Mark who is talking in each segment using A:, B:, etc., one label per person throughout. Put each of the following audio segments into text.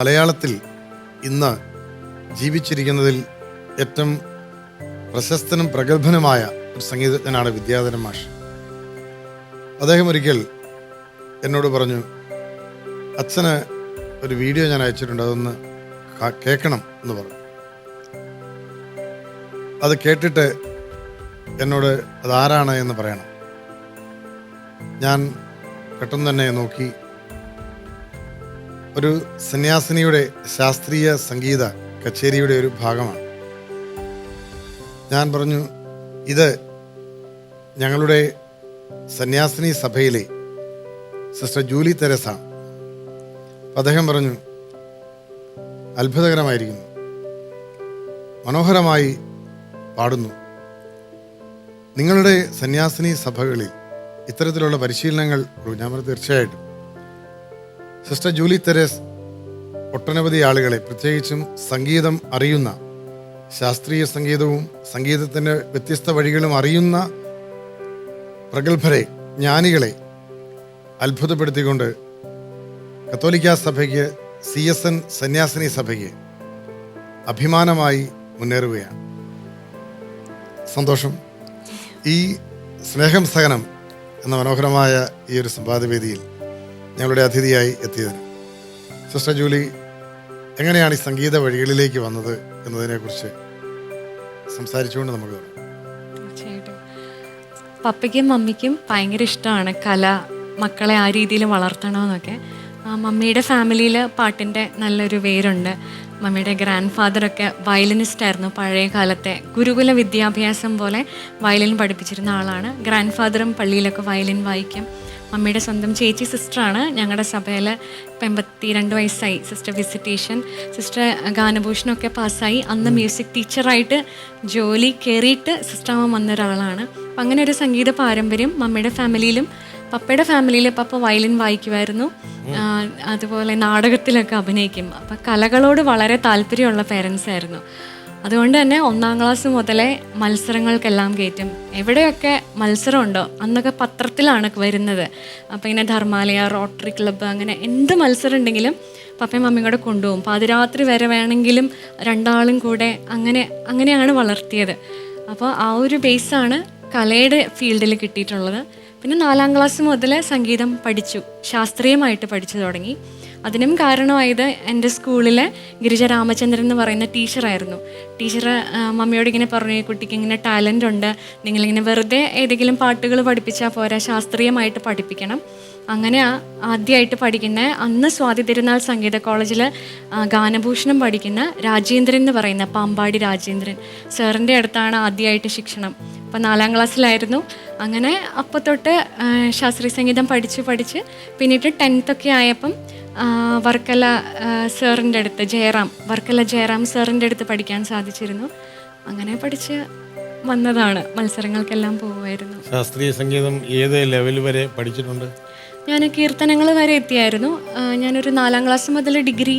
A: മലയാളത്തിൽ ഇന്ന് ജീവിച്ചിരിക്കുന്നതിൽ ഏറ്റവും പ്രശസ്തനും പ്രഗത്ഭനുമായ ഒരു സംഗീതജ്ഞനാണ് വിദ്യാധരൻ മാഷ്. അദ്ദേഹം ഒരിക്കൽ എന്നോട് പറഞ്ഞു, അച്ഛന് ഒരു വീഡിയോ ഞാൻ അയച്ചിട്ടുണ്ട്, അതൊന്ന് കേൾക്കണം എന്ന് പറഞ്ഞു. അത് കേട്ടിട്ട് എന്നോട് അതാരാണ് എന്ന് പറയണം. ഞാൻ പെട്ടെന്ന് തന്നെ നോക്കി. ഒരു സന്യാസിനിയുടെ ശാസ്ത്രീയ സംഗീത കച്ചേരിയുടെ ഒരു ഭാഗമാണ്. ഞാൻ പറഞ്ഞു, ഇത് ഞങ്ങളുടെ സന്യാസിനി സഭയിലെ സിസ്റ്റർ ജൂലി തെരേസാണ്. അദ്ദേഹം പറഞ്ഞു, അത്ഭുതകരമായിരിക്കുന്നു, മനോഹരമായി പാടുന്നു. നിങ്ങളുടെ സന്യാസിനി സഭകളിൽ ഇത്തരത്തിലുള്ള പരിശീലനങ്ങൾ ഞാൻ പറഞ്ഞു, തീർച്ചയായിട്ടും. സിസ്റ്റർ ജൂലി തെരേസ് ഒട്ടനവധി ആളുകളെ, പ്രത്യേകിച്ചും സംഗീതം അറിയുന്ന, ശാസ്ത്രീയ സംഗീതവും സംഗീതത്തിൻ്റെ വ്യത്യസ്ത വഴികളും അറിയുന്ന പ്രഗത്ഭരെ, ജ്ഞാനികളെ അത്ഭുതപ്പെടുത്തിക്കൊണ്ട് കത്തോലിക്ക സഭയ്ക്ക്, CSN സന്യാസിനി സഭയ്ക്ക് അഭിമാനമായി മുന്നേറുകയാണ്. സന്തോഷം. ഈ സ്നേഹം സഹനം എന്ന മനോഹരമായ ഈ ഒരു സംവാദവേദിയിൽ ഞങ്ങളുടെ അതിഥിയായി എത്തിയതിന് സിസ്റ്റർ ജൂലി, എങ്ങനെയാണ് ഈ സംഗീത വഴികളിലേക്ക് വന്നത് എന്നതിനെക്കുറിച്ച് സംസാരിച്ചുകൊണ്ട് നമുക്ക് തുടങ്ങാം.
B: തീർച്ചയായിട്ടും പപ്പയ്ക്കും മമ്മിക്കും ഭയങ്കര ഇഷ്ടമാണ് കല, മക്കളെ ആ രീതിയിൽ വളർത്തണമെന്നൊക്കെ. മമ്മിയുടെ ഫാമിലിയിൽ പാട്ടിൻ്റെ നല്ലൊരു വേരുണ്ട്. മമ്മിയുടെ ഗ്രാൻഡ് ഫാദറൊക്കെ വയലിനിസ്റ്റായിരുന്നു. പഴയ കാലത്തെ ഗുരുകുല വിദ്യാഭ്യാസം പോലെ വയലിൻ പഠിപ്പിച്ചിരുന്ന ആളാണ്. ഗ്രാൻഡ് ഫാദറും പള്ളിയിലൊക്കെ വയലിൻ വായിക്കും. മമ്മിയുടെ സ്വന്തം ചേച്ചി സിസ്റ്ററാണ്. ഞങ്ങളുടെ സഭയിൽ ഇപ്പം 82 വയസ്സായി. സിസ്റ്റർ വിസിറ്റേഷൻ, സിസ്റ്റർ ഗാനഭൂഷണമൊക്കെ പാസ്സായി. അന്ന് മ്യൂസിക് ടീച്ചറായിട്ട് ജോലി കയറിയിട്ട് സിസ്റ്ററാവാൻ വന്ന ഒരാളാണ്. അപ്പം അങ്ങനെ ഒരു സംഗീത പാരമ്പര്യം മമ്മിയുടെ ഫാമിലിയിലും. പപ്പയുടെ ഫാമിലിയിൽ പപ്പ വയലിൻ വായിക്കുമായിരുന്നു, അതുപോലെ നാടകത്തിലൊക്കെ അഭിനയിക്കും. അപ്പം കലകളോട് വളരെ താല്പര്യമുള്ള പേരൻസ് ആയിരുന്നു. അതുകൊണ്ട് തന്നെ 1ാം ക്ലാസ് മുതലേ മത്സരങ്ങൾക്കെല്ലാം കയറ്റും. എവിടെയൊക്കെ മത്സരമുണ്ടോ അന്നൊക്കെ പത്രത്തിലാണ് വരുന്നത്. അപ്പോൾ ഇങ്ങനെ ധർമാലയ, റോട്ടറി ക്ലബ്ബ്, അങ്ങനെ എന്ത് മത്സരം ഉണ്ടെങ്കിലും പപ്പയും മമ്മിയും കൂടെ കൊണ്ടുപോകും. പാതിരാത്രി വരെ വേണമെങ്കിലും രണ്ടാളും കൂടെ അങ്ങനെയാണ് വളർത്തിയത്. അപ്പോൾ ആ ഒരു ബേസാണ് കലയുടെ ഫീൽഡിൽ കിട്ടിയിട്ടുള്ളത്. പിന്നെ 4ാം ക്ലാസ് മുതൽ സംഗീതം പഠിച്ചു, ശാസ്ത്രീയമായിട്ട് പഠിച്ചു തുടങ്ങി. അതിനും കാരണമായത് എൻ്റെ സ്കൂളിലെ ഗിരിജ രാമചന്ദ്രൻ എന്ന് പറയുന്ന ടീച്ചറായിരുന്നു. ടീച്ചർ മമ്മിയോട് ഇങ്ങനെ പറഞ്ഞു, ഈ കുട്ടിക്ക് ഇങ്ങനെ ടാലൻ്റ് ഉണ്ട്, നിങ്ങളിങ്ങനെ വെറുതെ ഏതെങ്കിലും പാട്ടുകൾ പഠിപ്പിച്ചാൽ പോരാ, ശാസ്ത്രീയമായിട്ട് പഠിപ്പിക്കണം. അങ്ങനെ ആദ്യമായിട്ട് പഠിക്കുന്ന, അന്ന് സ്വാതി തിരുനാൾ സംഗീത കോളേജിൽ ഗാനഭൂഷണം പഠിക്കുന്ന രാജേന്ദ്രൻ എന്ന് പറയുന്ന, പാമ്പാടി രാജേന്ദ്രൻ സാറിൻ്റെ അടുത്താണ് ആദ്യമായിട്ട് ശിക്ഷണം. അപ്പം 4ാം ക്ലാസ്സിലായിരുന്നു. അങ്ങനെ അപ്പോൾ തൊട്ട് ശാസ്ത്രീയ സംഗീതം പഠിച്ച് പിന്നീട് 10th ഒക്കെ ആയപ്പം വർക്കല സാറിൻ്റെ അടുത്ത്, വർക്കല ജയറാം സാറിൻ്റെ അടുത്ത് പഠിക്കാൻ സാധിച്ചിരുന്നു. അങ്ങനെ പഠിച്ച് വന്നതാണ്. മത്സരങ്ങൾക്കെല്ലാം പോകുമായിരുന്നു.
A: ശാസ്ത്രീയ സംഗീതം ഏത് ലെവൽ വരെ പഠിച്ചിട്ടുണ്ട്?
B: ഞാൻ കീർത്തനങ്ങൾ വരെ എത്തിയായിരുന്നു. ഞാനൊരു 4ാം ക്ലാസ് മുതൽ ഡിഗ്രി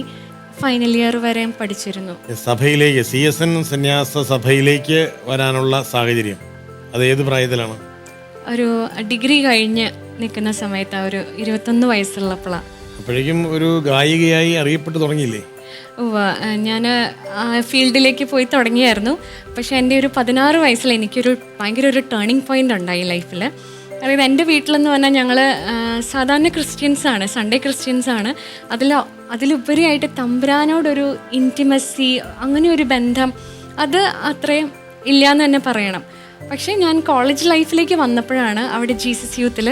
B: ഫൈനൽ ഇയർ വരെ പഠിച്ചിരുന്നു.
A: സഭയിലേക്ക്, CSN സന്യാസ സഭയിലേക്ക് വരാനുള്ള സാഹചര്യം അത് ഏത് പ്രായത്തിലാണ്?
B: ഒരു ഡിഗ്രി കഴിഞ്ഞ് നിൽക്കുന്ന സമയത്ത്, ഒരു 21 വയസ്സുള്ളപ്പോഴാണ്.
A: അപ്പോഴേക്കും ഒരു ഗായികയായി അറിയപ്പെട്ടു തുടങ്ങിയില്ലേ?
B: ഞാൻ ഫീൽഡിലേക്ക് പോയി തുടങ്ങിയായിരുന്നു. പക്ഷേ എൻ്റെ ഒരു 16 വയസ്സിൽ എനിക്കൊരു ഭയങ്കര ഒരു ടേണിംഗ് പോയിൻ്റ് ഉണ്ടായി ലൈഫിൽ. അതായത് എൻ്റെ വീട്ടിലെന്ന് പറഞ്ഞാൽ ഞങ്ങൾ സാധാരണ ക്രിസ്ത്യൻസാണ്, സൺഡേ ക്രിസ്ത്യൻസാണ്. അതിലുപരിയായിട്ട് തമ്പുരാനോടൊരു ഇൻറ്റിമസി, അങ്ങനെ ഒരു ബന്ധം അത് അത്രയും ഇല്ലയെന്ന് തന്നെ പറയണം. പക്ഷേ ഞാൻ കോളേജ് ലൈഫിലേക്ക് വന്നപ്പോഴാണ് അവിടെ ജീസസ് യൂത്തിൽ,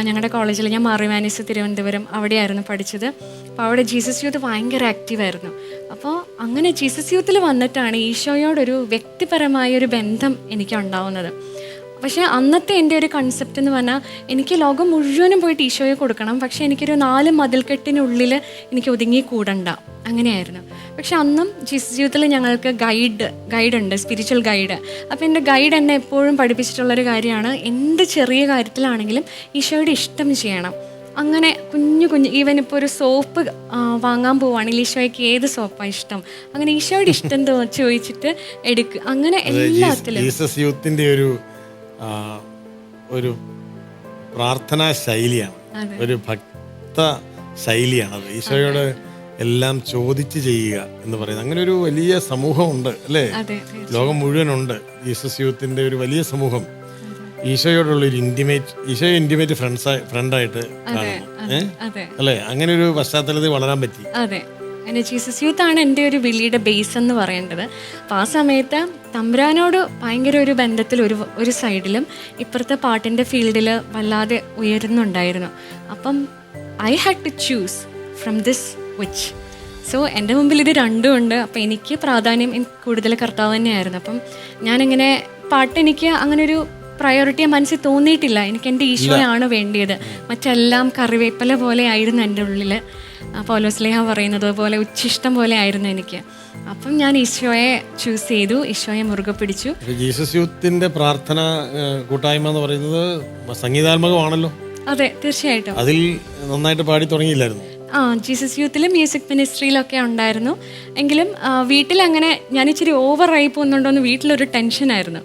B: ഞങ്ങളുടെ കോളേജിൽ, ഞാൻ മാറിമാനീസ് തിരുവനന്തപുരം അവിടെയായിരുന്നു പഠിച്ചത്. അപ്പോൾ അവിടെ ജീസസ് യൂത്ത് ഭയങ്കര ആക്റ്റീവായിരുന്നു. അപ്പോൾ അങ്ങനെ ജീസസ് യൂത്തിൽ വന്നിട്ടാണ് ഈശോയോടൊരു വ്യക്തിപരമായൊരു ബന്ധം എനിക്ക് ഉണ്ടാവുന്നത്. പക്ഷേ അന്നത്തെ എൻ്റെ ഒരു കൺസെപ്റ്റ് എന്ന് പറഞ്ഞാൽ, എനിക്ക് ലോകം മുഴുവനും പോയിട്ട് ഈശോയെ കൊടുക്കണം, പക്ഷേ എനിക്കൊരു 4 മതിൽക്കെട്ടിനുള്ളിൽ എനിക്ക് ഒതുങ്ങി കൂടണ്ട, അങ്ങനെയായിരുന്നു. പക്ഷെ അന്നും ജീസസ് യൂത്തിൽ ഞങ്ങൾക്ക് ഗൈഡ് ഉണ്ട്, സ്പിരിച്വൽ ഗൈഡ്. അപ്പോൾ എൻ്റെ ഗൈഡ് എന്നെ എപ്പോഴും പഠിപ്പിച്ചിട്ടുള്ളൊരു കാര്യമാണ്, എന്ത് ചെറിയ കാര്യത്തിലാണെങ്കിലും ഈശോയുടെ ഇഷ്ടം ചെയ്യണം. അങ്ങനെ കുഞ്ഞു ഈവൻ ഇപ്പോൾ ഒരു സോപ്പ് വാങ്ങാൻ പോവുകയാണെങ്കിൽ ഈശോയ്ക്ക് ഏത് സോപ്പാണ് ഇഷ്ടം, അങ്ങനെ ഈശോയുടെ ഇഷ്ടം ചോദിച്ചിട്ട് എടുക്കുക. അങ്ങനെ എല്ലാത്തിലും
A: ജീസസ് യൂത്തിൻ്റെ ഒരു പ്രാർത്ഥനാ ശൈലിയാണ്, ഒരു ഭക്ത ശൈലിയാണത്. ഈശോയോട്
C: എല്ലാം ചോദിച്ച് ചെയ്യുക എന്ന് പറയുന്നത്. അങ്ങനെ ഒരു വലിയ സമൂഹമുണ്ട് അല്ലേ?
B: അതെ,
C: ലോകം മുഴുവനുണ്ട് ജീസസ് യൂത്തിൻ്റെ ഒരു വലിയ സമൂഹം. ഈശോയോടുള്ള ഒരു ഈശോയെ ഇൻറ്റിമേറ്റ് ഫ്രണ്ടായിട്ട് കാണുന്നു.
B: അതെ,
C: അല്ലേ? അങ്ങനെ ഒരു പശ്ചാത്തലത്തിൽ വളരാൻ പറ്റി.
B: അതെ. എൻ്റെ ജീസസ് യൂത്ത് ആണ് എൻ്റെ ഒരു വിളിയുടെ ബേസ് എന്ന് പറയേണ്ടത്. അപ്പം ആ സമയത്ത് തമ്പുരാനോട് ഭയങ്കര ഒരു ബന്ധത്തിൽ ഒരു സൈഡിലും ഇപ്പുറത്തെ പാട്ടിൻ്റെ ഫീൽഡിൽ വല്ലാതെ ഉയരുന്നുണ്ടായിരുന്നു. അപ്പം I had to choose from this which. So എൻ്റെ മുമ്പിൽ ഇത് രണ്ടും ഉണ്ട്. അപ്പം എനിക്ക് പ്രാധാന്യം കൂടുതൽ കർത്താവ് തന്നെയായിരുന്നു. അപ്പം ഞാനിങ്ങനെ പാട്ട് എനിക്ക് അങ്ങനെ ഒരു പ്രയോറിറ്റി മനസ്സിൽ തോന്നിയിട്ടില്ല. എനിക്ക് എൻ്റെ ഈശോയാണ് വേണ്ടിയത്. മറ്റെല്ലാം കറിവേപ്പില പോലെ ആയിരുന്നു എൻ്റെ ഉള്ളിൽ. പൗലോസ്ലേഹ പറയുന്നത് പോലെ ഉച്ഛിഷ്ടം പോലെ ആയിരുന്നു എനിക്ക്. അപ്പം ഞാൻ ഈശോയെ ചൂസ് ചെയ്തു, ഈശോയെ മുറുകെ പിടിച്ചു.
C: ജീസസ് യൂത്തിന്റെ പ്രാർത്ഥന കൂട്ടായ്മ എന്ന് പറയുന്നത് സംഗീതാത്മകമാണല്ലോ.
B: അതെ, തീർച്ചയായിട്ടും.
C: അതിൽ നന്നായിട്ട് പാടി തുടങ്ങിയില്ലായിരുന്നു?
B: ജീസസ് യൂത്തിൽ മ്യൂസിക് മിനിസ്ട്രിയിലൊക്കെ ഉണ്ടായിരുന്നു. എങ്കിലും വീട്ടിൽ അങ്ങനെ ഞാൻ ഇച്ചിരി ഓവറായി പോകുന്നുണ്ടോ എന്ന് വീട്ടിലൊരു ടെൻഷനായിരുന്നു.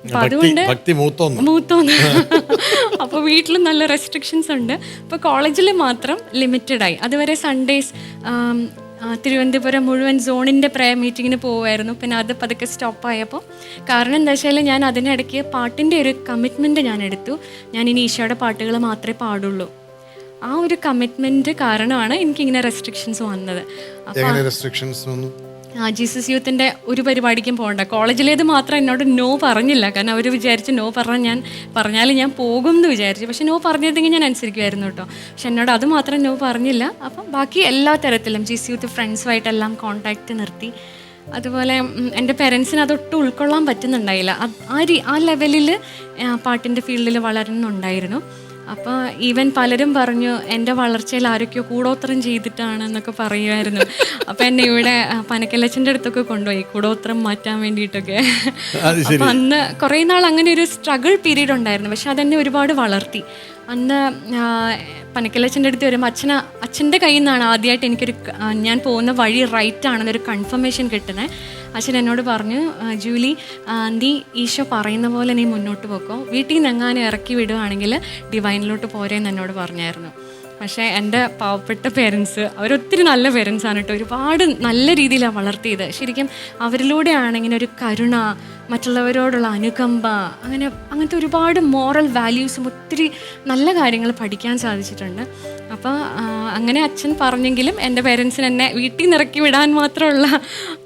B: അപ്പൊ അതുകൊണ്ട് മൂത്തോന്ന് അപ്പൊ വീട്ടിൽ നല്ല റെസ്ട്രിക്ഷൻസ് ഉണ്ട്. അപ്പൊ കോളേജിൽ മാത്രം ലിമിറ്റഡ് ആയി. അതുവരെ സൺഡേസ് തിരുവനന്തപുരം മുഴുവൻ സോണിൻ്റെ പ്രയർ മീറ്റിങ്ങിന് പോവുമായിരുന്നു. പിന്നെ അത് പതുക്കെ സ്റ്റോപ്പായപ്പോൾ കാരണം എന്താ വെച്ചാൽ ഞാൻ അതിനിടയ്ക്ക് പാട്ടിൻ്റെ ഒരു കമ്മിറ്റ്മെൻറ്റ് ഞാൻ എടുത്തു. ഞാൻ ഇനി ഈശോയുടെ പാട്ടുകൾ മാത്രമേ പാടുള്ളൂ. ആ ഒരു കമ്മിറ്റ്മെൻറ്റ് കാരണമാണ് എനിക്കിങ്ങനെ റെസ്ട്രിക്ഷൻസ് വന്നത്. ജീസസ് യൂത്തിൻ്റെ ഒരു പരിപാടിക്കും പോകണ്ട. കോളേജിലേത് മാത്രം എന്നോട് നോ പറഞ്ഞില്ല. കാരണം അവർ വിചാരിച്ച് നോ പറഞ്ഞാൽ ഞാൻ പോകും എന്ന് വിചാരിച്ചു. പക്ഷെ നോ പറഞ്ഞിരുന്നെങ്കിൽ ഞാൻ അനുസരിക്കുമായിരുന്നു കേട്ടോ. പക്ഷെ എന്നോട് അത് മാത്രം നോ പറഞ്ഞില്ല. അപ്പം ബാക്കി എല്ലാ തരത്തിലും ജീസസ് യൂത്ത് ഫ്രണ്ട്സുമായിട്ടെല്ലാം കോൺടാക്റ്റ് നിർത്തി. അതുപോലെ എൻ്റെ പേരൻസിന് അതൊട്ടും ഉൾക്കൊള്ളാൻ പറ്റുന്നുണ്ടായില്ല. ആ ലെവലിൽ പാട്ടിൻ്റെ ഫീൽഡിൽ വളരുന്നുണ്ടായിരുന്നു. അപ്പോൾ ഈവൻ പലരും പറഞ്ഞു എൻ്റെ വളർച്ചയിൽ ആരൊക്കെയോ കൂടോത്രം ചെയ്തിട്ടാണ് എന്നൊക്കെ പറയുമായിരുന്നു. അപ്പോൾ എന്നെ ഇവിടെ പനക്കല്ലച്ചൻ്റെ അടുത്തൊക്കെ കൊണ്ടുപോയി കൂടോത്രം മാറ്റാൻ വേണ്ടിയിട്ടൊക്കെ. അപ്പം അന്ന് കുറേ നാൾ അങ്ങനെ ഒരു സ്ട്രഗിൾ പീരീഡ് ഉണ്ടായിരുന്നു. പക്ഷെ അതെന്നെ ഒരുപാട് വളർത്തി. അന്ന് പനക്കല്ലച്ചൻ്റെ അടുത്ത് വരുമ്പോൾ അച്ഛൻ്റെ കയ്യിൽ നിന്നാണ് ആദ്യമായിട്ട് എനിക്കൊരു ഞാൻ പോകുന്ന വഴി റൈറ്റ് ആണെന്നൊരു കൺഫർമേഷൻ കിട്ടുന്നത്. അച്ഛൻ എന്നോട് പറഞ്ഞു, ജൂലി, നീ ഈശോ പറയുന്ന പോലെ നീ മുന്നോട്ട് പോക്കോ, വീട്ടിൽ നിന്ന് എങ്ങാനും ഇറക്കി വിടുവാണെങ്കിൽ ഡിവൈനിലോട്ട് പോരേന്ന് എന്നോട് പറഞ്ഞായിരുന്നു. പക്ഷേ എൻ്റെ പാവപ്പെട്ട പേരൻസ് അവരൊത്തിരി നല്ല പേരൻസാണ് കേട്ടോ. ഒരുപാട് നല്ല രീതിയിലാണ് വളർത്തിയത്. ശരിക്കും അവരിലൂടെയാണ് ഇങ്ങനെ ഒരു കരുണ, മറ്റുള്ളവരോടുള്ള അനുകമ്പ, അങ്ങനത്തെ ഒരുപാട് മോറൽ വാല്യൂസും ഒത്തിരി നല്ല കാര്യങ്ങൾ പഠിക്കാൻ സാധിച്ചിട്ടുണ്ട്. അപ്പോൾ അങ്ങനെ അച്ഛൻ പറഞ്ഞെങ്കിലും എൻ്റെ പേരൻസിന് എന്നെ വീട്ടിൽ നിന്ന് ഇറക്കി വിടാൻ മാത്രമുള്ള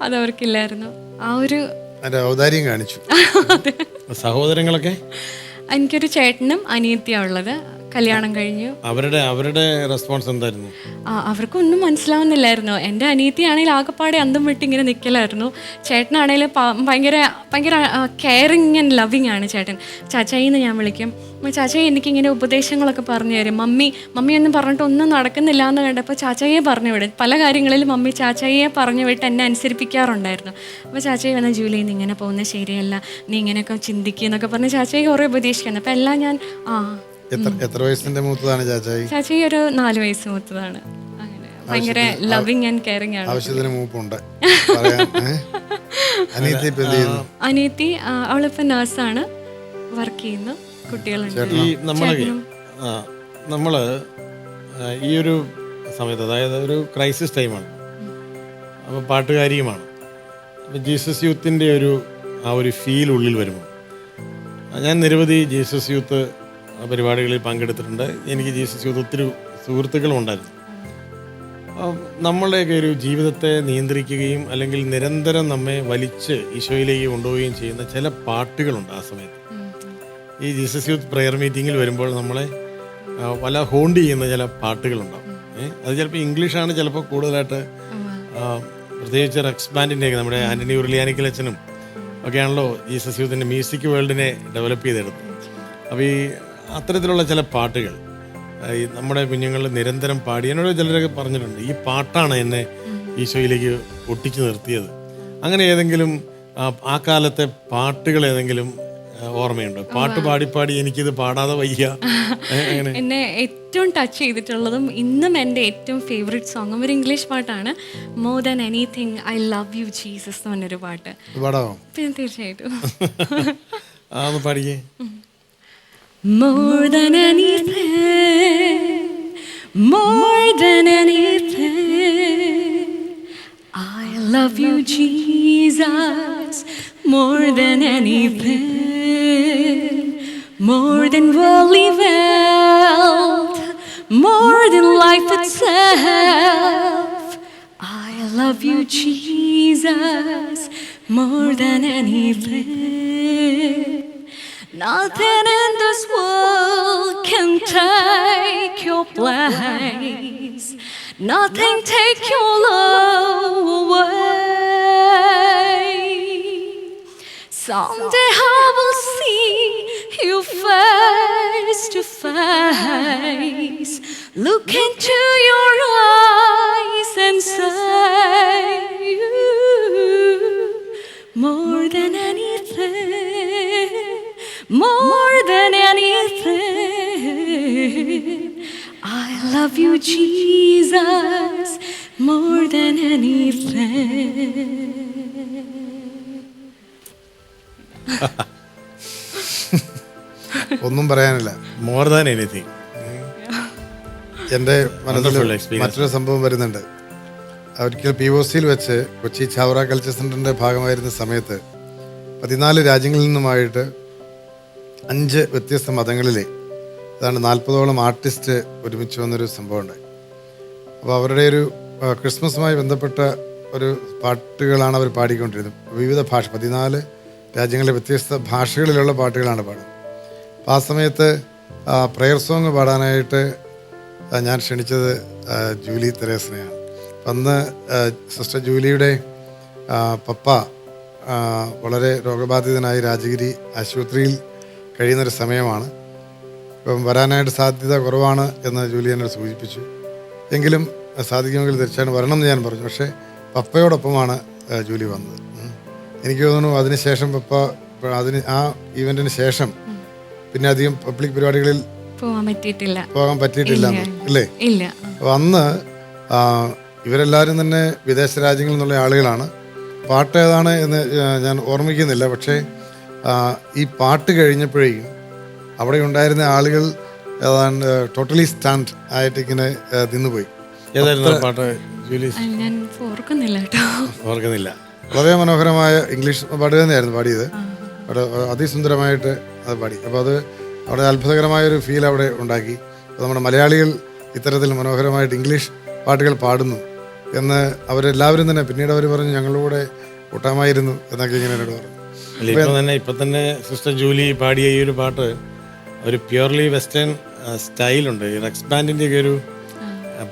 B: അതവർക്കില്ലായിരുന്നു. ആ ഒരു
A: ഔദാര്യം കാണിച്ചു.
C: സഹോദരങ്ങളൊക്കെ
B: എനിക്കൊരു ചേട്ടനും അനിയത്തിയാണ് ഉള്ളത്. കല്യാണം കഴിഞ്ഞു.
C: അവരുടെ റെസ്പോൺസ് എന്തായിരുന്നു?
B: അവർക്കൊന്നും മനസ്സിലാവുന്നില്ലായിരുന്നു. എൻ്റെ അനിയത്തിയാണെങ്കിൽ ആകെപ്പാടെ അന്തം വിട്ട് ഇങ്ങനെ നിൽക്കലായിരുന്നു. ചേട്ടനാണെങ്കിൽ ഭയങ്കര ഭയങ്കര കെയറിങ് ആൻഡ് ലവിങ് ആണ് ചേട്ടൻ. ചാച്ചായിന്ന് ഞാൻ വിളിക്കും. ചാച്ചായി എനിക്കിങ്ങനെ ഉപദേശങ്ങളൊക്കെ പറഞ്ഞു തരും. മമ്മിയൊന്നും പറഞ്ഞിട്ട് ഒന്നും നടക്കുന്നില്ല എന്ന് കണ്ടപ്പോൾ ചാച്ചായിയെ പറഞ്ഞു വിടും. പല കാര്യങ്ങളിലും മമ്മി ചാച്ചായിയെ പറഞ്ഞു വിട്ട് എന്നെ അനുസരിപ്പിക്കാറുണ്ടായിരുന്നു. അപ്പോൾ ചാച്ചായി വന്ന ജൂലി നീ ഇങ്ങനെ പോകുന്നത് ശരിയല്ല, നീ ഇങ്ങനെയൊക്കെ ചിന്തിക്കുക എന്നൊക്കെ പറഞ്ഞ് ചാച്ചായി കുറേ ഉപദേശിക്കുന്നു. അപ്പോൾ എല്ലാം ഞാൻ
A: എത്ര വയസ്സിന്റെ മൂത്തതാണ് ചാച്ചായി?
B: ചാച്ചായി ഒരു 4 വയസ്സ് മൂത്തതാണ്. അങ്ങനെ ഭയങ്കര ലവിങ് ആൻഡ് കെയറിങ് ആണ്.
A: ആവശ്യത്തിന് മൂപ്പുണ്ട്.
B: അനിയത്തി അവളിപ്പോ നഴ്സാണ്, വർക്ക് ചെയ്യുന്നു, കുട്ടികളുണ്ട്.
C: നമ്മള് ഈ ഒരു സമയത്ത്, അതായത് ഒരു ക്രൈസിസ് ടൈമാണ്, അപ്പോൾ പാട്ടുകാരിയുമാണ്. അപ്പോൾ ജീസസ് യൂത്തിൻ്റെ ആ ഒരു ഫീൽ ഉള്ളിൽ വരുമ്പോൾ ഞാൻ നിരവധി ജീസസ് യൂത്ത് പരിപാടികളിൽ പങ്കെടുത്തിട്ടുണ്ട്. എനിക്ക് ജീസസ് യൂത്ത് ഒത്തിരി സുഹൃത്തുക്കളും ഉണ്ടായിരുന്നു. നമ്മളുടെയൊക്കെ ഒരു ജീവിതത്തെ നിയന്ത്രിക്കുകയും അല്ലെങ്കിൽ നിരന്തരം നമ്മെ വലിച്ച് ഈശോയിലേക്ക് കൊണ്ടുപോവുകയും ചെയ്യുന്ന ചില പാട്ടുകളുണ്ട്. ആ സമയത്ത് ഈ ജീസസ് യൂത്ത് പ്രെയർ മീറ്റിങ്ങിൽ വരുമ്പോൾ നമ്മളെ വല്ല ഹോണ്ട് ചെയ്യുന്ന ചില പാട്ടുകളുണ്ടാവും. അത് ചിലപ്പോൾ ഇംഗ്ലീഷാണ്, ചിലപ്പോൾ കൂടുതലായിട്ട് പ്രത്യേകിച്ച് റെക്സ് ബാൻഡിൻ്റെയൊക്കെ നമ്മുടെ ആൻ്റണി ഉരുളിയാനിക്കലച്ചനും ഒക്കെയാണല്ലോ ജീസസ് യൂത്തിൻ്റെ മ്യൂസിക് വേൾഡിനെ ഡെവലപ്പ് ചെയ്തെടുത്തത്. അപ്പോൾ ഈ അത്തരത്തിലുള്ള ചില പാട്ടുകൾ ഈ നമ്മുടെ കുഞ്ഞുങ്ങളിൽ നിരന്തരം പാടി എന്നോട് ചിലരൊക്കെ പറഞ്ഞിട്ടുണ്ട്, ഈ പാട്ടാണ് എന്നെ ഈശോയിലേക്ക് ഒട്ടിച്ചു നിർത്തിയത്. അങ്ങനെ ഏതെങ്കിലും ആ കാലത്തെ പാട്ടുകൾ ഏതെങ്കിലും ഓർമ്മയുണ്ടോ? പാട്ട് പാടി എനിക്കിത് പാടാതെ വയ്യ.
B: എന്നെ ഏറ്റവും ടച്ച് ചെയ്തിട്ടുള്ളതും ഇന്നും എൻ്റെ ഏറ്റവും ഫേവറേറ്റ് സോങ്ങും ഒരു ഇംഗ്ലീഷ് പാട്ടാണ്. More than anything I love you Jesus എന്ന് പറഞ്ഞൊരു പാട്ട്. പിന്നെ തീർച്ചയായിട്ടും
C: പാടിയേ.
B: More than anything, more than anything, love you, Jesus, more than anything, more than worldly wealth, more than life itself. I love you, Jesus, more than anything. Nothing in this world can take your place. Nothing take your love away. Someday I will see you face to face. Look into your eyes and say, more than anything, more than anything, I love you, Jesus, more than anything.
A: ഒന്നും പറയാനില്ല.
C: More than anything.
A: എൻ്റെ മനസ്സിൽ
C: Wonderful experience.
A: മറ്റൊരു സംഭവം വരുന്നുണ്ട്. ഒരിക്കൽ POCയിൽ വെച്ച് Kochi Chavara culture സെൻ്ററിൻ്റെ ഭാഗമായിരുന്ന സമയത്ത് 14 രാജ്യങ്ങളിൽ നിന്നുമായിട്ട് 5 വ്യത്യസ്ത മതങ്ങളിലെ ഏതാണ്ട് 40ഓളം ആർട്ടിസ്റ്റ് ഒരുമിച്ച് വന്നൊരു സംഭവം ഉണ്ടായി. അപ്പോൾ അവരുടെ ഒരു ക്രിസ്മസുമായി ബന്ധപ്പെട്ട ഒരു പാട്ടുകളാണ് അവർ പാടിക്കൊണ്ടിരുന്നത്. വിവിധ ഭാഷ 14 രാജ്യങ്ങളിലെ വ്യത്യസ്ത ഭാഷകളിലുള്ള പാട്ടുകളാണ് പാടുന്നത്. അപ്പോൾ ആ സമയത്ത് പ്രെയർ സോങ് പാടാനായിട്ട് ഞാൻ ക്ഷണിച്ചത് ജൂലി തെരേസിനെയാണ്. അപ്പം അന്ന് സിസ്റ്റർ ജൂലിയുടെ പപ്പ വളരെ രോഗബാധിതനായി രാജഗിരി ആശുപത്രിയിൽ കഴിയുന്നൊരു സമയമാണ്. ഇപ്പം വരാനായിട്ട് സാധ്യത കുറവാണ് എന്ന് ജൂലി എന്നോട് സൂചിപ്പിച്ചു. എങ്കിലും സാധിക്കുമെങ്കിൽ തീർച്ചയായും വരണം എന്ന് ഞാൻ പറഞ്ഞു. പക്ഷേ പപ്പയോടൊപ്പമാണ് ജൂലി വന്നത്. എനിക്ക് തോന്നുന്നു അതിനുശേഷം പപ്പ ആ ഈവൻറ്റിന് ശേഷം പിന്നെ അധികം പബ്ലിക് പരിപാടികളിൽ പോകാൻ പറ്റിയിട്ടില്ല അല്ലേ?
B: ഇല്ല.
A: അപ്പോൾ അന്ന് ഇവരെല്ലാവരും തന്നെ വിദേശ രാജ്യങ്ങളിൽ നിന്നുള്ള ആളുകളാണ്. പാട്ട് ഏതാണ് എന്ന് ഞാൻ ഓർമ്മിക്കുന്നില്ല. പക്ഷേ ഈ പാട്ട് കഴിഞ്ഞപ്പോഴേക്കും അവിടെ ഉണ്ടായിരുന്ന ആളുകൾ ഏതാണ്ട് ടോട്ടലി സ്റ്റാൻഡ് ആയിട്ട് ഇങ്ങനെ നിന്നുപോയി.
C: ഏതായിരുന്നു പാട്ട് ജൂലി?
B: ഞാൻ ഓർക്കുന്നില്ല കേട്ടോ.
C: ഓർക്കുന്നില്ല.
A: വളരെ മനോഹരമായ ഇംഗ്ലീഷ് പാട്ട് തന്നെയായിരുന്നു പാടിയത്. അവിടെ അതിസുന്ദരമായിട്ട് അത് പാടി. അപ്പോൾ അത് അവിടെ അത്ഭുതകരമായൊരു ഫീൽ അവിടെ ഉണ്ടാക്കി. അപ്പോൾ നമ്മുടെ മലയാളികൾ ഇത്തരത്തിൽ മനോഹരമായിട്ട് ഇംഗ്ലീഷ് പാട്ടുകൾ പാടുന്നു എന്ന് അവരെല്ലാവരും തന്നെ പിന്നീട് അവർ പറഞ്ഞു ഞങ്ങളുടെ കൂടെ കൂട്ടാമായിരുന്നു എന്നൊക്കെ ഇങ്ങനെ എന്നോട് പറഞ്ഞു.
C: ഇപ്പം തന്നെ സിസ്റ്റർ ജൂലി പാടിയ ഈ ഒരു പാട്ട് ഒരു പ്യുവർലി വെസ്റ്റേൺ സ്റ്റൈലുണ്ട്. ഈ റെക്സ് ബാൻഡിൻ്റെ ഒക്കെ ഒരു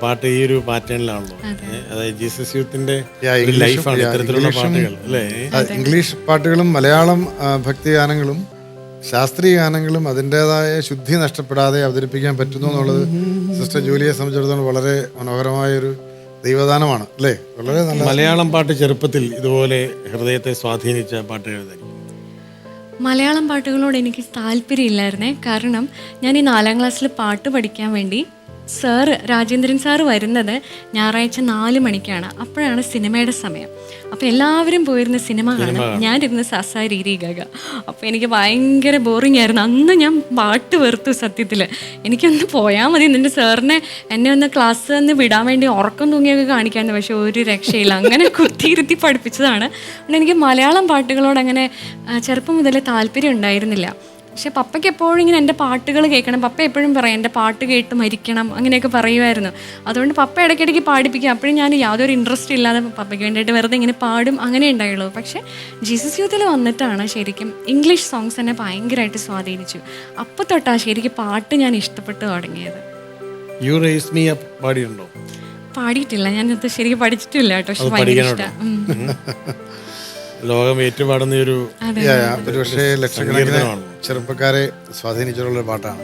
C: പാട്ട് ഈ ഒരു പാറ്റേണിലാണല്ലോ. അതായത് ജീസസ് യൂത്തിന്റെ ലൈഫാണ് ഇത്തരത്തിലുള്ള പാട്ടുകൾ അല്ലേ?
A: ഇംഗ്ലീഷ് പാട്ടുകളും മലയാളം ഭക്തിഗാനങ്ങളും ശാസ്ത്രീയ ഗാനങ്ങളും അതിൻ്റെതായ ശുദ്ധി നഷ്ടപ്പെടാതെ അവതരിപ്പിക്കാൻ പറ്റുന്നു എന്നുള്ളത് സിസ്റ്റർ ജൂലിയെ സംബന്ധിച്ചിടത്തോളം വളരെ മനോഹരമായൊരു ദൈവദാനമാണ് അല്ലേ? വളരെ നല്ല
C: മലയാളം പാട്ട് ചെറുപ്പത്തിൽ ഇതുപോലെ ഹൃദയത്തെ സ്വാധീനിച്ച പാട്ടുകൾ തന്നെ.
B: മലയാളം പാട്ടുകളോട് എനിക്ക് താല്പര്യമില്ലായിരുന്നേ. കാരണം ഞാൻ ഈ 4ാം ക്ലാസ്സിൽ പാട്ട് പഠിക്കാൻ വേണ്ടി രാജേന്ദ്രൻ സാറ് വരുന്നത് ഞായറാഴ്ച 4 മണിക്കാണ്. അപ്പോഴാണ് സിനിമയുടെ സമയം. അപ്പോൾ എല്ലാവരും പോയിരുന്ന സിനിമ കാണാൻ ഞാനിരുന്ന് സസാരീരി ഗഗ. അപ്പോൾ എനിക്ക് ഭയങ്കര ബോറിംഗ് ആയിരുന്നു. അന്ന് ഞാൻ പാട്ട് വെറുത്തു സത്യത്തിൽ. എനിക്കൊന്ന് പോയാൽ മതി, എൻ്റെ സാറിനെ എന്നെ ഒന്ന് ക്ലാസ് ഒന്ന് വിടാൻ വേണ്ടി ഉറക്കം തൂങ്ങിയൊക്കെ കാണിക്കാമെന്ന്. പക്ഷേ ഒരു രക്ഷയില്ല. അങ്ങനെ കുത്തിയിരുത്തി പഠിപ്പിച്ചതാണ്. അതുകൊണ്ട് എനിക്ക് മലയാളം പാട്ടുകളോട് അങ്ങനെ ചെറുപ്പം മുതലേ താല്പര്യം ഉണ്ടായിരുന്നില്ല. പക്ഷെ പപ്പയ്ക്ക് എപ്പോഴും ഇങ്ങനെ എൻ്റെ പാട്ടുകൾ കേൾക്കണം. പപ്പ എപ്പോഴും പറയും എൻ്റെ പാട്ട് കേട്ട് മരിക്കണം അങ്ങനെയൊക്കെ പറയുമായിരുന്നു. അതുകൊണ്ട് പപ്പ ഇടയ്ക്കിടയ്ക്ക് പാടിപ്പിക്കും. അപ്പോഴും ഞാൻ യാതൊരു ഇൻട്രസ്റ്റ് ഇല്ലാതെ പപ്പയ്ക്ക് വേണ്ടിയിട്ട് വെറുതെ ഇങ്ങനെ പാടും, അങ്ങനെ ഉണ്ടായുള്ളൂ. പക്ഷേ ജീസസ് യൂത്തിൽ വന്നിട്ടാണ് ശരിക്കും ഇംഗ്ലീഷ് സോങ്സ് എന്നെ ഭയങ്കരമായിട്ട് സ്വാധീനിച്ചു. അപ്പോൾ തൊട്ടാണ് ശരിക്കും പാട്ട് ഞാൻ ഇഷ്ടപ്പെട്ടു തുടങ്ങിയത്.
C: യു റേസ് മീ അപ്പ് പാടിയിട്ടുണ്ടോ?
B: പാടിയിട്ടില്ല, ഞാനത് ശരിക്കും പഠിച്ചിട്ടില്ല കേട്ടോ. പക്ഷെ ഭയങ്കര ഇഷ്ടമാണ്.
C: ലോകം ഏറ്റുപാടുന്ന ഒരു
A: പക്ഷേ ലക്ഷക്കണക്കിന് ചെറുപ്പക്കാരെ സ്വാധീനിച്ചിട്ടുള്ള പാട്ടാണ്.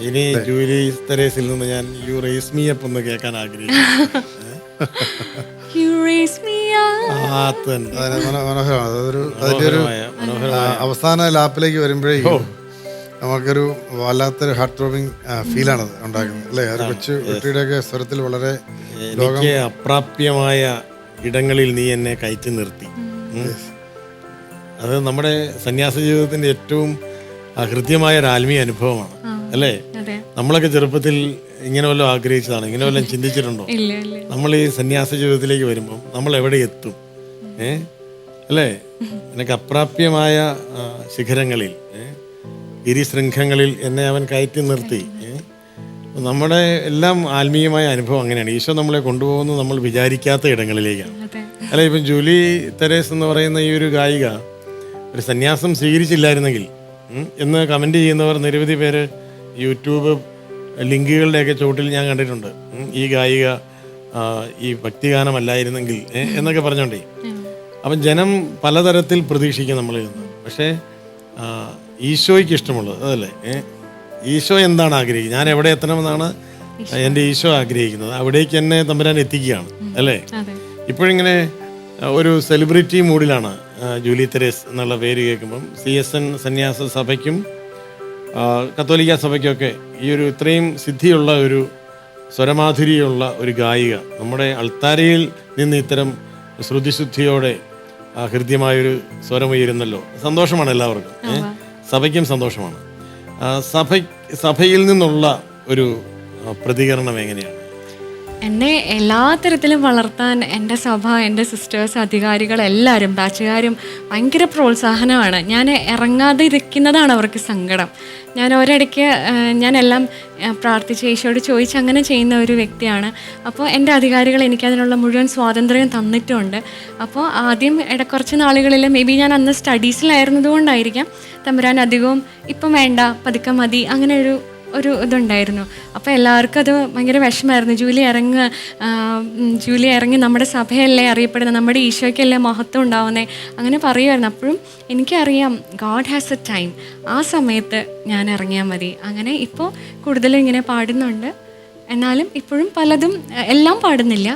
C: ഇനി ജൂലി തെരേസിൽ നിന്ന് ഞാൻ യു റേസ് മീ അപ്പ് ഒന്ന് കേൾക്കാൻ ആഗ്രഹിക്കുന്നു.
A: മനോഹരമാണ്. അതിന്റെ ഒരു അവസാന ലാപ്പിലേക്ക് വരുമ്പോഴേക്കും നമുക്കൊരു വല്ലാത്തൊരു ഹാർട്ട് ത്രോബിങ് ഫീലാണത് ഉണ്ടാക്കുന്നത് അല്ലേ? അത് കൊച്ചു കുട്ടിയുടെയൊക്കെ സ്വരത്തിൽ വളരെ
C: എനിക്ക് അപ്രാപ്യമായ ഇടങ്ങളിൽ നീ എന്നെ കയറ്റി നിർത്തി. അത് നമ്മുടെ സന്യാസ ജീവിതത്തിന്റെ ഏറ്റവും ഹൃദ്യമായ ഒരു ആത്മീയ അനുഭവമാണ് അല്ലേ? നമ്മളൊക്കെ ചെറുപ്പത്തിൽ ഇങ്ങനെ വല്ലതും ആഗ്രഹിച്ചതാണ്, ഇങ്ങനെ വല്ലതും ചിന്തിച്ചിട്ടുണ്ടോ? നമ്മൾ ഈ സന്യാസ ജീവിതത്തിലേക്ക് വരുമ്പം നമ്മൾ എവിടെ എത്തും, അല്ലേ? എനിക്ക് അപ്രാപ്യമായ ശിഖരങ്ങളിൽ, ഗിരിശൃംഖങ്ങളിൽ എന്നെ അവൻ കയറ്റി നിർത്തി. നമ്മുടെ എല്ലാം ആത്മീയമായ അനുഭവം അങ്ങനെയാണ്. ഈശോ നമ്മളെ കൊണ്ടുപോകുന്നത് നമ്മൾ വിചാരിക്കാത്ത ഇടങ്ങളിലേക്കാണ്. അല്ലെ, ഇപ്പം ജൂലി തെരേസ് എന്ന് പറയുന്ന ഈ ഒരു ഗായിക ഒരു സന്യാസം സ്വീകരിച്ചില്ലായിരുന്നെങ്കിൽ എന്ന് കമൻറ്റ് ചെയ്യുന്നവർ നിരവധി പേര് യൂട്യൂബ് ലിങ്കുകളുടെയൊക്കെ ചോട്ടിൽ ഞാൻ കണ്ടിട്ടുണ്ട്. ഈ ഗായിക ഈ ഭക്തിഗാനമല്ലായിരുന്നെങ്കിൽ എന്നൊക്കെ പറഞ്ഞോണ്ടേ. അപ്പം ജനം പലതരത്തിൽ പ്രതീക്ഷിക്കും നമ്മളിൽ നിന്ന്. പക്ഷേ ഈശോയ്ക്ക് ഇഷ്ടമുള്ളത് അതല്ലേ? ഈശോ എന്താണ് ആഗ്രഹിക്കുന്നത്, ഞാൻ എവിടെ എത്തണമെന്നാണ് എൻ്റെ ഈശോ ആഗ്രഹിക്കുന്നത്, അവിടേക്ക് എന്നെ തമ്പുരാൻ എത്തിക്കുകയാണ് അല്ലേ? ഇപ്പോഴിങ്ങനെ ഒരു സെലിബ്രിറ്റി മൂഡിലാണ് ജൂലി തെരേസ് എന്നുള്ള പേര് കേൾക്കുമ്പം. CSN സന്യാസ സഭയ്ക്കും കത്തോലിക്ക സഭയ്ക്കൊക്കെ ഈ ഒരു ഇത്രയും സിദ്ധിയുള്ള ഒരു സ്വരമാധുരിയുള്ള ഒരു ഗായിക നമ്മുടെ അൾത്താരയിൽ നിന്ന് ഇത്തരം ശ്രുതിശുദ്ധിയോടെ ഹൃദ്യമായൊരു സ്വരമുയരുന്നല്ലോ. സന്തോഷമാണ് എല്ലാവർക്കും, സഭയ്ക്കും സന്തോഷമാണ്. സഭയിൽ നിന്നുള്ള ഒരു പ്രതികരണം എങ്ങനെയാണ്?
B: എന്നെ എല്ലാ തരത്തിലും വളർത്താൻ എൻ്റെ സഭ, എൻ്റെ സിസ്റ്റേഴ്സ്, അധികാരികൾ എല്ലാവരും, ബാച്ചുകാരും ഭയങ്കര പ്രോത്സാഹനമാണ്. ഞാൻ ഇറങ്ങാതെ ഇരിക്കുന്നതാണ് അവർക്ക് സങ്കടം. ഞാൻ ഒരിടയ്ക്ക് ഞാനെല്ലാം പ്രാർത്ഥിച്ച് ഈശോയോട് ചോദിച്ച് അങ്ങനെ ചെയ്യുന്ന ഒരു വ്യക്തിയാണ്. അപ്പോൾ എൻ്റെ അധികാരികൾ എനിക്കതിനുള്ള മുഴുവൻ സ്വാതന്ത്ര്യം തന്നിട്ടുമുണ്ട്. അപ്പോൾ ആദ്യം കുറച്ച് നാളുകളിൽ മേ ബി ഞാൻ അന്ന് സ്റ്റഡീസിലായിരുന്നത് കൊണ്ടായിരിക്കാം തമ്പുരാൻ അധികവും ഇപ്പം വേണ്ട, പതുക്കെ മതി, അങ്ങനെ ഒരു ഇതുണ്ടായിരുന്നു. അപ്പോൾ എല്ലാവർക്കും അത് ഭയങ്കര വിഷമമായിരുന്നു. ജൂലി ഇറങ്ങി നമ്മുടെ സഭയല്ലേ അറിയപ്പെടുന്നത്, നമ്മുടെ ഈശോയ്ക്കല്ലേ മഹത്വം ഉണ്ടാവുന്നേ, അങ്ങനെ പറയുമായിരുന്നു. അപ്പോഴും എനിക്കറിയാം ഗോഡ് ഹാസ് എ ടൈം, ആ സമയത്ത് ഞാൻ ഇറങ്ങിയാൽ മതി. അങ്ങനെ ഇപ്പോൾ കൂടുതലും ഇങ്ങനെ പാടുന്നുണ്ട്. എന്നാലും ഇപ്പോഴും പലതും എല്ലാം പാടുന്നില്ല.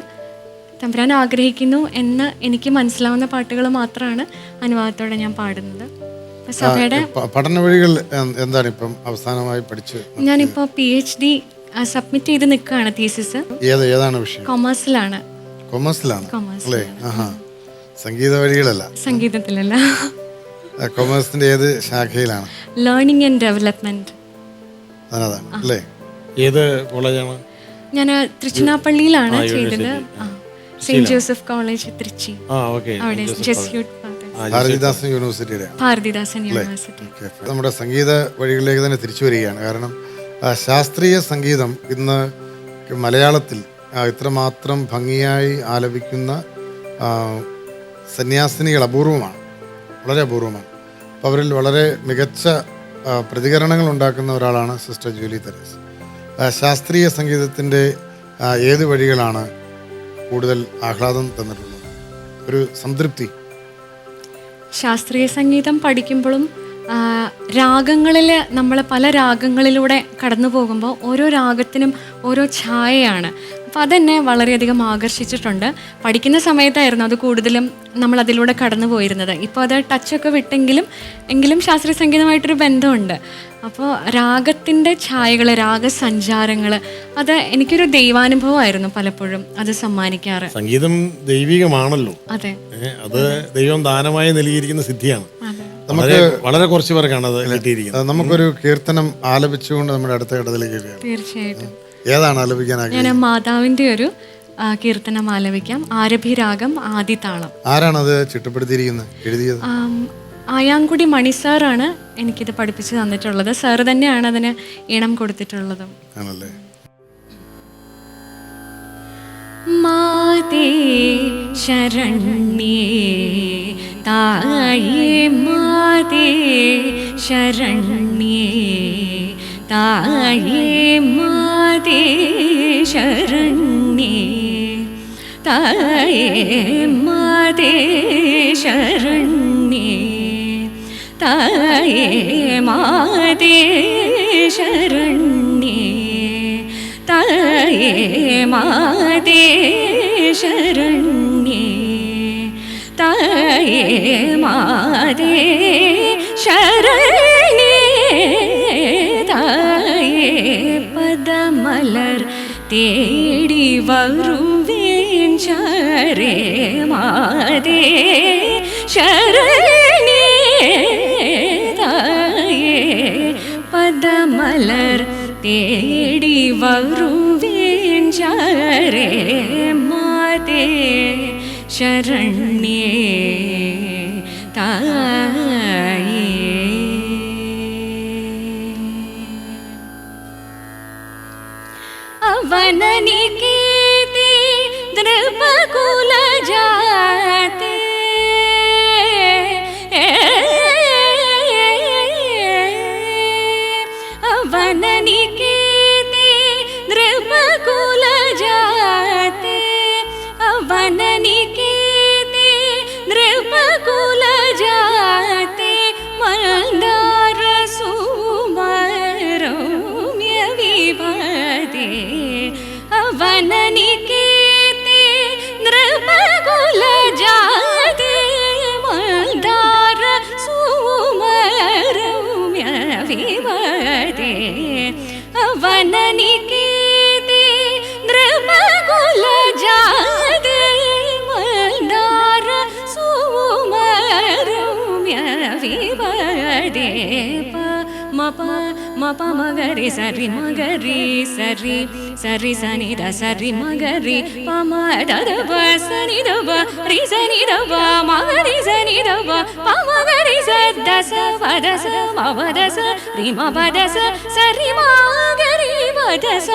B: തമ്പുരാൻ ആഗ്രഹിക്കുന്നു എന്ന് എനിക്ക് മനസ്സിലാവുന്ന പാട്ടുകൾ മാത്രമാണ് അനുവാദത്തോടെ ഞാൻ പാടുന്നത്. സഭയുടെ
A: പഠന വഴികൾ എന്താണ് ഇപ്പം അവസാനമായി പഠിച്ച്?
B: ഞാനിപ്പോൾ PhD സബ്മിറ്റ് ചെയ്ത് നിൽക്കുകയാണ്. തീസിസ്
A: ഏതാണ് വിഷയം?
B: കൊമേഴ്സിലാണ്.
A: അല്ലേ? സംഗീത വഴികളല്ല,
B: സംഗീതത്തിലല്ല.
A: കൊമേഴ്സിന്റെ ഏത് ശാഖയിലാണ്?
B: Learning and development.
A: അല്ലേ? ഏത് കോളേജാണ്?
B: ഞാൻ തൃച്ചിനാപ്പള്ളിയിലാണ് ചെയ്തത്. Saint Joseph college Trichy. അവിടെ ജെസ്യൂട്ട്
A: ഭാരതിദാസൻ യൂണിവേഴ്സിറ്റിയുടെ. നമ്മുടെ സംഗീത വഴികളിലേക്ക് തന്നെ തിരിച്ചു വരികയാണ്. കാരണം ശാസ്ത്രീയ സംഗീതം ഇന്ന് മലയാളത്തിൽ ഇത്രമാത്രം ഭംഗിയായി ആലപിക്കുന്ന സന്യാസിനികൾ അപൂർവമാണ്, വളരെ അപൂർവമാണ്. അപ്പോൾ അവരിൽ വളരെ മികച്ച പ്രതികരണങ്ങൾ ഉണ്ടാക്കുന്ന ഒരാളാണ് സിസ്റ്റർ ജൂലി തെരേസ്. ശാസ്ത്രീയ സംഗീതത്തിൻ്റെ ഏത് വഴികളാണ് കൂടുതൽ ആഹ്ലാദം തന്നിട്ടുള്ളത്, ഒരു സംതൃപ്തി?
B: ശാസ്ത്രീയ സംഗീതം പഠിക്കുമ്പോഴും രാഗങ്ങളിൽ നമ്മൾ പല രാഗങ്ങളിലൂടെ കടന്നു പോകുമ്പോൾ ഓരോ രാഗത്തിനും ഓരോ ഛായയാണ്. അപ്പോൾ അതെന്നെ വളരെയധികം ആകർഷിച്ചിട്ടുണ്ട്. പഠിക്കുന്ന സമയത്തായിരുന്നു അത് കൂടുതലും നമ്മൾ അതിലൂടെ കടന്നു പോയിരുന്നത്. ഇപ്പോൾ അത് ടച്ചൊക്കെ എങ്കിലും ശാസ്ത്രീയ സംഗീതമായിട്ടൊരു ബന്ധമുണ്ട്. അപ്പോൾ രാഗത്തിൻ്റെ ഛായകൾ, രാഗസഞ്ചാരങ്ങൾ, അത് എനിക്കൊരു ദൈവാനുഭവമായിരുന്നു പലപ്പോഴും അത് സമ്മാനിക്കാറ്.
C: സംഗീതം ദൈവികമാണല്ലോ.
B: അതെ,
C: അത് ദൈവം ദാനമായി നൽകിയിരിക്കുന്ന സിദ്ധിയാണ്. നമുക്ക് വളരെ കുറച്ച് പേർക്കാണ് അത് കിട്ടിയിരിക്കുന്നത്.
A: നമുക്കൊരു കീർത്തനം ആലപിച്ചുകൊണ്ട് നമ്മുടെ അടുത്ത ഘട്ടത്തിലേക്ക്
B: തീർച്ചയായിട്ടും.
A: ഏതാണ് ആലപിക്കാൻ?
B: ഞാൻ മാതാവിൻ്റെ ഒരു കീർത്തനം ആലപിക്കാം. ആരഭിരാഗം ആദിതാളം.
A: ആരാണത് ചിട്ടപ്പെടുത്തിയിരിക്കുന്നത്, എഴുതിയത്?
B: ആയാങ്കുടി മണി സാറാണ് എനിക്കിത് പഠിപ്പിച്ച് തന്നിട്ടുള്ളത്. സാറ് തന്നെയാണ് അതിന് ഈണം കൊടുത്തിട്ടുള്ളതും.
A: ആണല്ലേ?
B: മാതേ ശരണ്യേ തായേ, മാതേ ശരണ്യേ തായേ, മാതേ ശരണ്യേ തായേ, മാതേ ശരണ്യേ തായേ, മാതേ ശരണ്യേ തായേ, മാതേ ശരണ്യേ തായേ, മാതേ ശരണ്യേ തായേ. പദമലർ തേടി വരുവേൻ ശരേ, മാതേ ശരണ്യേ തായേ. പദമലർ തേടി വരുവേൻ ശരേ, മാതേ ശരണ്യേ തായേ. അവനനികേതേ നൃപകുലജാതേ അവനനികേതേ നൃപകുലജാതേ അവനനികേതേ നൃപകുലജാതേ മന്ദാരസുമരമ്യ വിഭദേ അവനനികേതേ നൃപകുലജാതേ മന്ദാരസുമരമ്യ വിഭദേ അവനനികേതേ നൃപകുലജാതേ മന്ദാരസുമരമ്യ വിഭദേ മപ മഗരി സരി മഗരി സരി സരി സനി ദ സരി മഗരി പമ ദദപ സനി ദപ രി സനി ദപ മഗരി സനി ദപ പമഗരി സദസ വദസ മവദസ രി മവദസ സരി മഗരി വദസ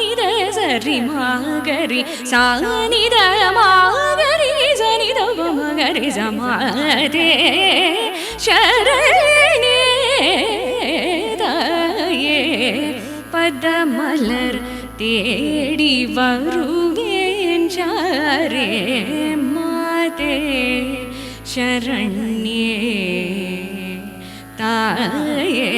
B: നി ദ സരി മഗരി സാനി ദ മഗരി സനി ദപ മഗരി സമദേ ശരണ്യേ പദമലർ തേടി വരുവേൻ ചാരേ മാതേ ശരണ്യേ തായേ.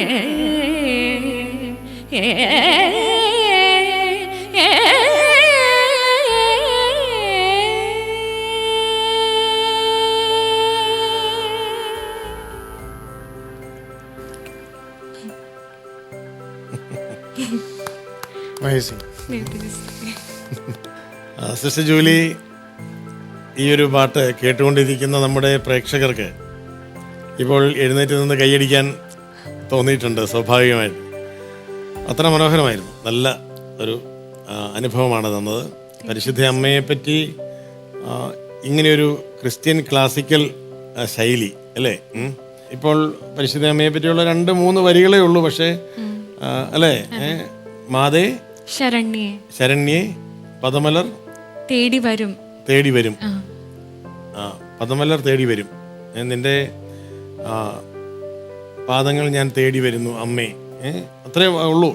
A: Amazing.
C: സിസ്റ്റർ ജൂലി, ഈ ഒരു പാട്ട് കേട്ടുകൊണ്ടിരിക്കുന്ന നമ്മുടെ പ്രേക്ഷകർക്ക് ഇപ്പോൾ എഴുന്നേറ്റ് നിന്ന് കൈയടിക്കാൻ തോന്നിയിട്ടുണ്ട് സ്വാഭാവികമായിട്ട്. അത്ര മനോഹരമായിരുന്നു. നല്ല ഒരു അനുഭവമാണ് തന്നത്. പരിശുദ്ധ അമ്മയെപ്പറ്റി ഇങ്ങനെയൊരു ക്രിസ്ത്യൻ ക്ലാസിക്കൽ ശൈലി അല്ലേ? ഇപ്പോൾ പരിശുദ്ധ അമ്മയെ പറ്റിയുള്ള 2-3 വരികളേ ഉള്ളൂ. പക്ഷേ അല്ലേ, മാതേ
B: ശരണ്യേ
C: ശരണ്യേ പദമലർ
B: തേടി വരും
C: തേടി വരും. പദമലർ തേടി വരും. നിന്റെ പാദങ്ങൾ ഞാൻ തേടി വരുന്നു അമ്മേ. അത്രേ ഉള്ളൂ.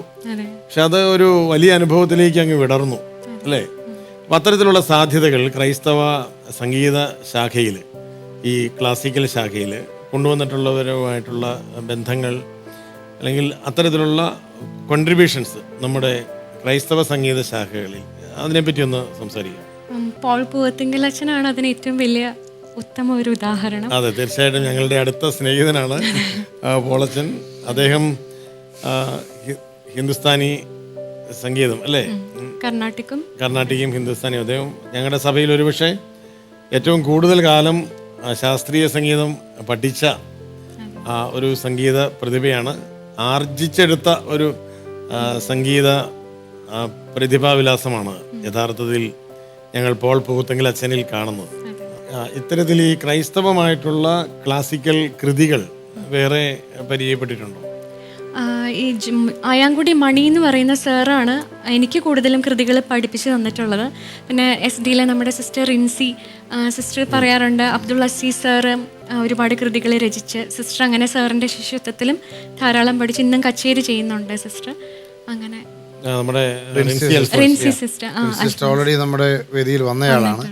C: പക്ഷെ അത് ഒരു വലിയ അനുഭവത്തിലേക്ക് അങ്ങ് വിടർന്നു അല്ലേ? അപ്പം അത്തരത്തിലുള്ള സാധ്യതകൾ ക്രൈസ്തവ സംഗീത ശാഖയിൽ, ഈ ക്ലാസിക്കൽ ശാഖയിൽ കൊണ്ടുവന്നിട്ടുള്ളവരുമായിട്ടുള്ള ബന്ധങ്ങൾ അല്ലെങ്കിൽ അത്തരത്തിലുള്ള കോൺട്രിബ്യൂഷൻസ് നമ്മുടെ ക്രൈസ്തവ സംഗീത ശാഖകളിൽ, അതിനെപ്പറ്റി ഒന്ന് സംസാരിക്കാം.
B: പോൾ പൂവത്തിങ്കൽ അച്ഛനാണ് അതിന് ഏറ്റവും വലിയ ഉത്തമ ഒരു ഉദാഹരണം.
C: അതെ, തീർച്ചയായിട്ടും ഞങ്ങളുടെ അടുത്ത സ്നേഹിതനാണ് പോളച്ചൻ. അദ്ദേഹം ഹിന്ദുസ്ഥാനി സംഗീതം അല്ലേ, കർണാട്ടിക്കും ഹിന്ദുസ്ഥാനിയും. അദ്ദേഹം ഞങ്ങളുടെ സഭയിൽ ഒരുപക്ഷെ ഏറ്റവും കൂടുതൽ കാലം ശാസ്ത്രീയ സംഗീതം പഠിച്ച ഒരു സംഗീത പ്രതിഭയാണ്. ആർജിച്ചെടുത്ത ഒരു സംഗീത പ്രതിഭാവിലാസമാണ് യഥാർത്ഥത്തിൽ ഞങ്ങൾ പോൾ പൂവത്തിങ്കൽ അച്ഛനിൽ കാണുന്നത്. ഇത്തരത്തിൽ ഈ ക്രൈസ്തവമായിട്ടുള്ള ക്ലാസിക്കൽ കൃതികൾ വേറെ പരിചയപ്പെട്ടിട്ടുണ്ടോ?
B: ഈ ആയാങ്കുടി മണി എന്ന് പറയുന്ന സാറാണ് എനിക്ക് കൂടുതലും കൃതികൾ പഠിപ്പിച്ച് തന്നിട്ടുള്ളത്. പിന്നെ SDയിലെ നമ്മുടെ സിസ്റ്റർ റിൻസി സിസ്റ്റർ പറയാറുണ്ട്, അബ്ദുൾ അസീസ് സാറ് ഒരുപാട് കൃതികൾ രചിച്ച് സിസ്റ്റർ അങ്ങനെ സാറിൻ്റെ ശിഷ്യത്വത്തിലും ധാരാളം പഠിച്ച് ഇന്നും കച്ചേരി ചെയ്യുന്നുണ്ട് സിസ്റ്റർ. അങ്ങനെ
A: നമ്മുടെ റിൻസി സിസ്റ്റർ ഓൾറെഡി നമ്മുടെ വേദിയിൽ വന്നയാളാണ്.